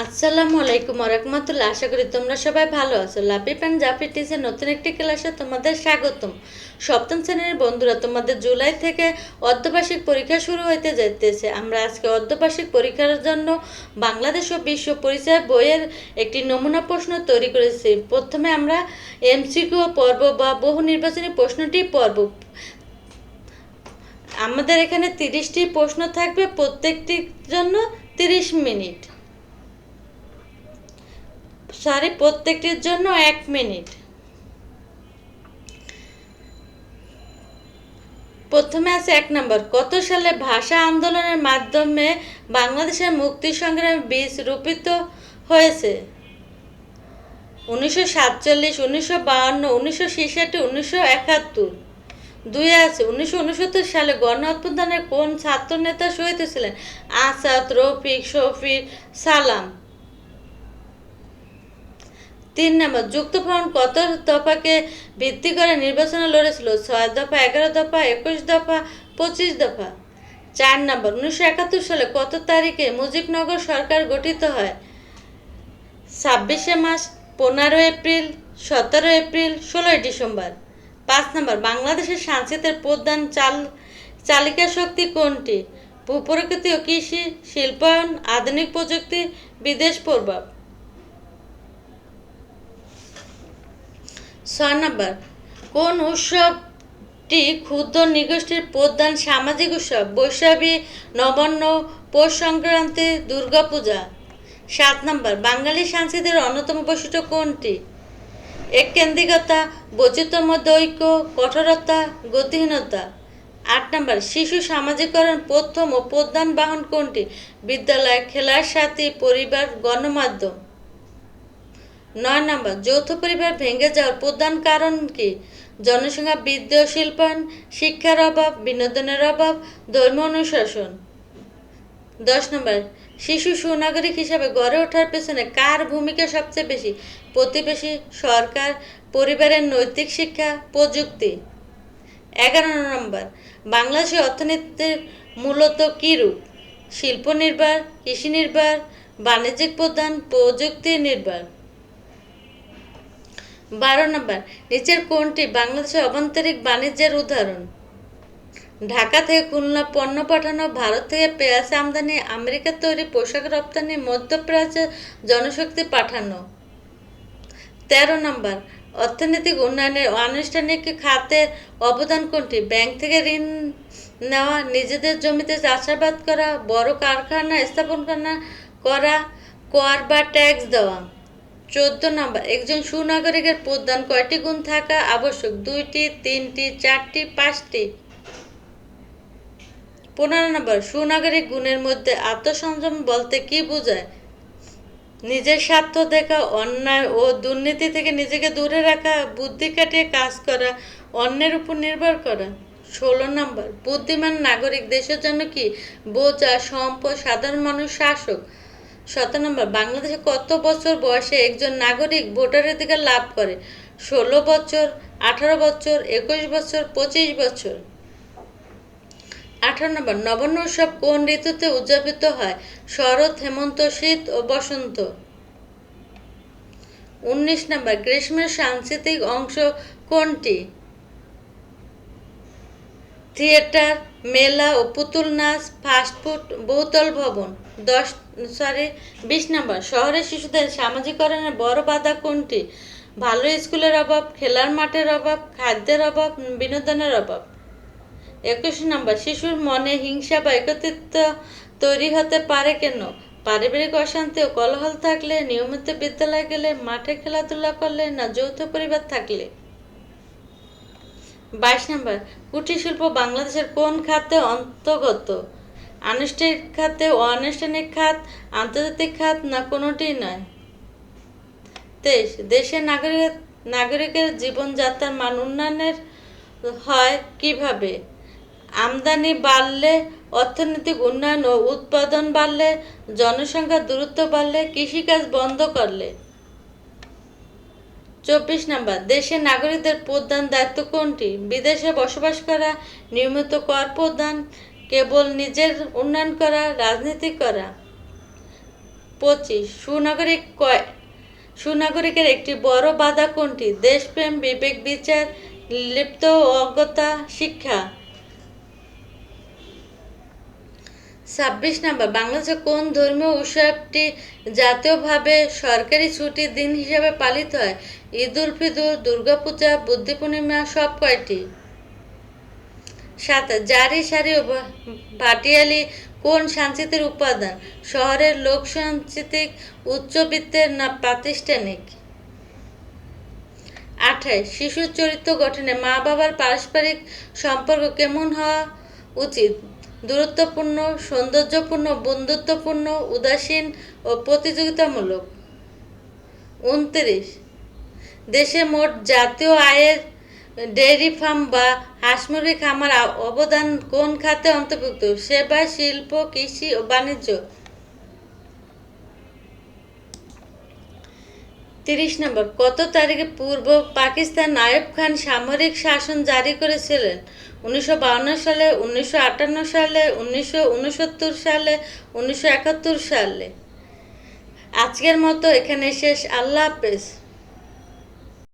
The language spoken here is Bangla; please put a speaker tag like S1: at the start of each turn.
S1: আসসালামু আলাইকুম রাহমাতুল্লাহ। আশা করি তোমরা সবাই ভালো আছো। লাপিপ অ্যান্ড জাফি টিচের নতুন একটি ক্লাসে তোমাদের স্বাগতম। সপ্তম শ্রেণীর বন্ধুরা, তোমাদের জুলাই থেকে অর্ধবার্ষিক পরীক্ষা শুরু হইতে যাইতেছে। আমরা আজকে অর্ধবার্ষিক পরীক্ষার জন্য বাংলাদেশ ও বিশ্ব পরিচয় বইয়ের একটি নমুনা প্রশ্ন তৈরি করেছি। প্রথমে আমরা এমসিকিউ পর্ব বা বহু নির্বাচনী প্রশ্নটি পর্ব। আমাদের এখানে 30টি প্রশ্ন থাকবে, প্রত্যেকটির জন্য 30 মিনিট। প্রত্যেকটির জন্য 1 মিনিট। প্রথমে আছে 1 নম্বর, কত সালে ভাষা আন্দোলনের মাধ্যমে বাংলাদেশের মুক্তি সংগ্রামের বীজ রোপিত হয়েছে? 1947, 1952, 1966, 1971। 2 আছে 1969 সালে গণ অভ্যুত্থানে কোন ছাত্র নেতা শহীদ ছিলেন? আসাদ, রফিক, শফিক, সালাম। 3 নম্বর, যুক্তফ্রন্ট কত দফাকে ভিত্তি করে নির্বাচনে লড়েছিল? 6 দফা, 11 দফা, 21 দফা, 25 দফা। 4 নম্বর, 1971 সালে কত তারিখে মুজিবনগর সরকার গঠিত হয়? 26শে মার্চ, 15 এপ্রিল, 17 এপ্রিল, 16 ডিসেম্বর। 5 নম্বর, বাংলাদেশের সংস্কৃতির প্রধান চালিকা শক্তি কোনটি? ভূপ্রকৃতি ও কৃষি, শিল্পায়ন, আধুনিক প্রযুক্তি, বিদেশ প্রভাব। 6 নম্বর, কোন উৎসবটি ক্ষুদ্র নৃগোষ্ঠীর প্রধান সামাজিক উৎসব? বৈশাখী, নবান্ন, পৌষ সংক্রান্তি, দুর্গাপূজা। 7 নম্বর, বাঙালি সংস্কৃতির অন্যতম বৈশিষ্ট্য কোনটি? এককেন্দ্রিকতা, বৈচিত্র্যের মধ্যে ঐক্য, কঠোরতা, গতিহীনতা। 8 নম্বর, শিশু সামাজিকরণ প্রথম ও প্রধান বাহন কোনটি? বিদ্যালয়, খেলার সাথী, পরিবার, গণমাধ্যম। 9 নম্বর, যৌথ পরিবার ভেঙে যাওয়ার প্রধান কারণ কি? জনসংখ্যা বৃদ্ধি ও শিল্পায়ন, শিক্ষার অভাব, বিনোদনের অভাব, ধর্মীয় অনুশাসন। 10 নম্বর, শিশু সুনাগরিক হিসাবে গড়ে ওঠার পেছনে কার ভূমিকা সবচেয়ে বেশি? প্রতিবেশী, সরকার, পরিবারের নৈতিক শিক্ষা, প্রযুক্তি। 11 নম্বর, বাংলাদেশের অর্থনীতির মূলত কী রূপ? শিল্প নির্ভর, কৃষি নির্ভর, বাণিজ্যিক প্রধান, প্রযুক্তি নির্ভর। 12 নম্বর, নিচের কোনটি বাংলাদেশের অভ্যন্তরীণ বাণিজ্যের উদাহরণ? ঢাকা থেকে খুলনা পণ্য পাঠানো, ভারত থেকে পেঁয়াজ আমদানি, আমেরিকার তৈরি পোশাক রপ্তানি, মধ্যপ্রাচ্যে জনশক্তি পাঠানো। 13 নম্বর, অর্থনৈতিক উন্নয়নের আনুষ্ঠানিক খাতের অবদান কোনটি? ব্যাংক থেকে ঋণ নেওয়া, নিজেদের জমিতে চাষাবাদ করা, বড় কারখানা স্থাপন করা, কর বা ট্যাক্স দেওয়া। 14 নম্বর, একজন সুনাগরিকের প্রধান কয়টি গুণ থাকা আবশ্যক? 2টি, 3টি, 4টি, 5টি। 15 নম্বর, সুনাগরিক গুণের মধ্যে আত্মসংযম বলতে কি বোঝায়? নিজের স্বার্থ দেখা, অন্যায় ও দুর্নীতি থেকে নিজেকে দূরে রাখা, বুদ্ধি কাটিয়ে কাজ করা, অন্যের উপর নির্ভর করা। 16 নম্বর, বুদ্ধিমান নাগরিক দেশের জন্য কি? বোঝা, সম্পদ, সাধারণ মানুষ, শাসক। 17 নম্বর, বাংলাদেশে কত বছর বয়সে একজন নাগরিক ভোটার অধিকার লাভ করে? 16 বছর, 18 বছর, 21 বছর, 25 বছর। 18 নম্বর, নবান্ন উৎসব কোন ঋতুতে উদযাপিত হয়? শরৎ, হেমন্ত, শীত ও বসন্ত। 19 নম্বর, গ্রীষ্মের সাংস্কৃতিক অংশ কোনটি? থিয়েটার, মেলা ও পুতুল নাচ, ফাস্টফুড, বহুতল ভবন। 20 নম্বর, শহরের শিশুদের সামাজিকরণের বড় বাধা কোনটি? ভালো স্কুলের অভাব, খেলার মাঠের অভাব, খাদ্যের অভাব, বিনোদনের অভাব। 21 নম্বর, শিশুর মনে হিংসা বা একত্রিত তৈরি হতে পারে কেন? পারিবারিক অশান্তি ও কলহল থাকলে, নিয়মিত বিদ্যালয়ে গেলে, মাঠে খেলাধুলা করলে, না যৌথ পরিবার থাকলে। 22 নম্বর, কুটির শিল্প বাংলাদেশের কোন খাতে অন্তর্গত? আনুষ্ঠানিক খাতে, অনানুষ্ঠানিক খাত, আন্তর্জাতিক খাত, না কোনোটিই নয়। 23, দেশের নাগরিকের জীবনযাত্রার মান উন্নয়নের হয় কিভাবে? আমদানি বাড়লে, অর্থনৈতিক উন্নয়ন ও উৎপাদন বাড়লে, জনসংখ্যার দূরত্ব বাড়লে, কৃষিকাজ বন্ধ করলে। 24 নম্বর, দেশের নাগরিকদের প্রধান দায়িত্ব কোনটি? বিদেশে বসবাস করা, নিয়মিত কর প্রদান, কেবল নিজের উন্নয়ন করা, রাজনীতি করা। 25 সুনাগরিকের একটি বড় বাধা কোনটি? দেশপ্রেম, বিবেক বিচার, লিপ্ত অজ্ঞতা, শিক্ষা। 26 নম্বর, বাংলাদেশে কোন ধর্মীয় উৎসবটি জাতীয়ভাবে সরকারি ছুটির দিন হিসাবে পালিত হয়? ঈদ উল ফিতর, দুর্গাপূজা, বুদ্ধ পূর্ণিমা, সব কয়টি? 7 জারি সারি ও ভাটিয়ালি কোন সাংস্কৃতিক উপাদান? শহরের লোক সাংস্কৃতিক, উচ্চবিত্তের না প্রাতিষ্ঠানিক? 28 শিশুর চরিত্র গঠনে মা বাবার পারস্পরিক সম্পর্ক কেমন হওয়া উচিত? দূরত্বপূর্ণ, সৌন্দর্যপূর্ণ, বন্ধুত্বপূর্ণ, উদাসীন ও প্রতিযোগিতামূলক? 29 দেশে মোট জাতীয় আয়ের ডেইরি ফার্ম বা হাঁস মুরগি খামার অবদান কোন খাতে অন্তর্ভুক্ত? সেবা, শিল্প, কৃষি ও বাণিজ্য? 30 নম্বর, কত তারিখে পূর্ব পাকিস্তান আইয়ুব খান সামরিক শাসন জারি করেছিলেন? 1952 সালে, 1958 সালে, 1969 সালে, 1971 সালে? আজকের মতো এখানে শেষ। আল্লাহ হাফেজ।